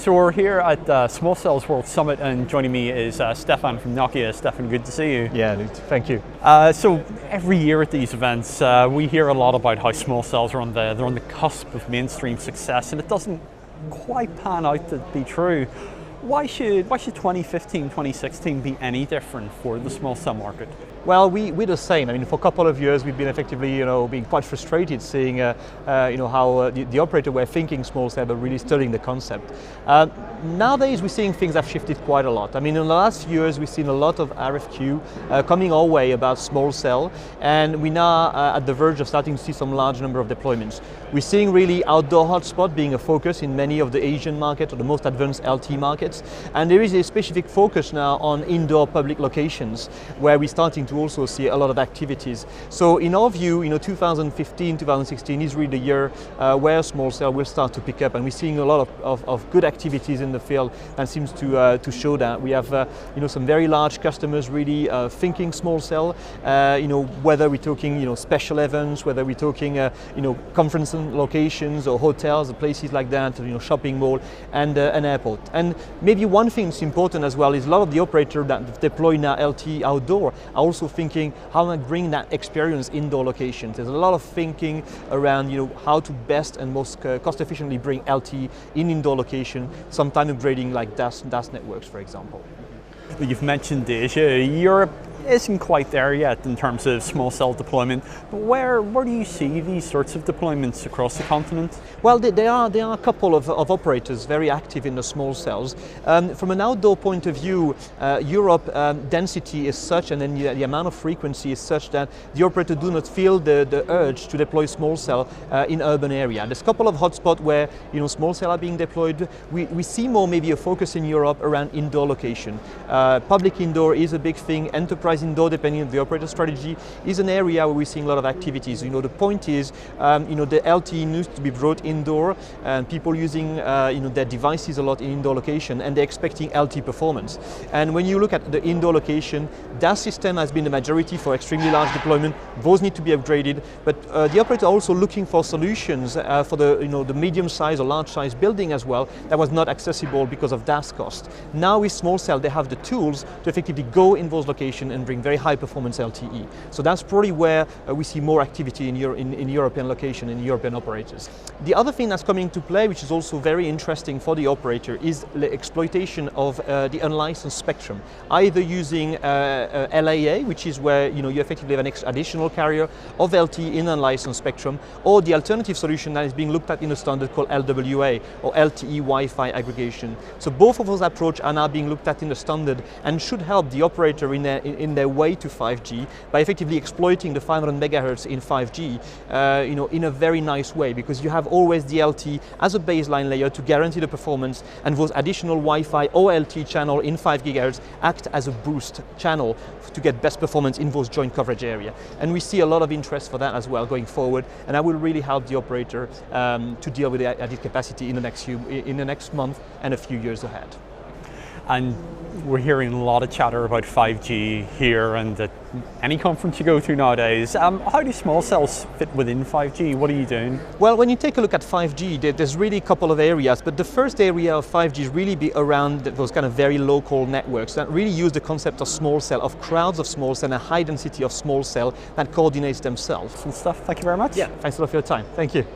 So we're here at Small Cells World Summit, and joining me is Stephane from Nokia. Stephane, good to see you. Yeah, thank you. So every year at these events, we hear a lot about how small cells are they're on the cusp of mainstream success, and it doesn't quite pan out to be true. Why should 2015, 2016 be any different for the small cell market? Well, we're the same. I mean, for a couple of years, we've been effectively, being quite frustrated seeing, how the operator were thinking small cell, but really studying the concept. Nowadays, we're seeing things have shifted quite a lot. I mean, in the last few years, we've seen a lot of RFQ coming our way about small cell, and we're now at the verge of starting to see some large number of deployments. We're seeing really outdoor hotspot being a focus in many of the Asian markets or the most advanced LT markets, and there is a specific focus now on indoor public locations where we're starting to also see a lot of activities. So in our view, 2015, 2016 is really the year where small cell will start to pick up, and we're seeing a lot of good activities in the field that seems to show that. We have some very large customers really thinking small cell, whether we're talking special events, whether we're talking conference locations or hotels or places like that, shopping mall and an airport. And maybe one thing that's important as well is a lot of the operators that deploy now LT outdoor are also thinking how I bring that experience indoor locations. There's a lot of thinking around how to best and most cost efficiently bring LT in indoor location, sometime upgrading like DAS networks, for example. You've mentioned Asia. Europe isn't quite there yet in terms of small cell deployment, but where do you see these sorts of deployments across the continent? Well, there are a couple of operators very active in the small cells. From an outdoor point of view, Europe density is such, and then the amount of frequency is such that the operator do not feel the urge to deploy small cell in urban area. There's a couple of hotspots where small cell are being deployed. We see more maybe a focus in Europe around indoor location. Public indoor is a big thing. Enterprise indoor, depending on the operator strategy, is an area where we're seeing a lot of activities. The point is, the LT needs to be brought indoor, and people using their devices a lot in indoor location, and they're expecting LT performance. And when you look at the indoor location, DAS system has been the majority for extremely large deployment. Those need to be upgraded, but the operator are also looking for solutions for the medium size or large size building as well that was not accessible because of DAS cost. Now with small cell, they have the tools to effectively go in those locations and bring very high performance LTE. So that's probably where we see more activity in European location and European operators. The other thing that's coming into play, which is also very interesting for the operator, is the exploitation of the unlicensed spectrum, either using LAA, which is where you effectively have an additional carrier of LTE in unlicensed spectrum, or the alternative solution that is being looked at in a standard called LWA, or LTE Wi-Fi aggregation. So both of those approaches are now being looked at in the standard and should help the operator in their way to 5G by effectively exploiting the 500 megahertz in 5G, in a very nice way, because you have always the LT as a baseline layer to guarantee the performance, and those additional Wi-Fi or LT channel in 5 gigahertz act as a boost channel to get best performance in those joint coverage area. And we see a lot of interest for that as well going forward, and that will really help the operator to deal with the added capacity in the next month and a few years ahead. And we're hearing a lot of chatter about 5G here and at any conference you go to nowadays. How do small cells fit within 5G? What are you doing? Well, when you take a look at 5G, there's really a couple of areas, but the first area of 5G is really be around those kind of very local networks that really use the concept of small cell, of crowds of small cell and a high density of small cell that coordinates themselves. Some stuff. Thank you very much. Yeah, thanks a lot for your time. Thank you.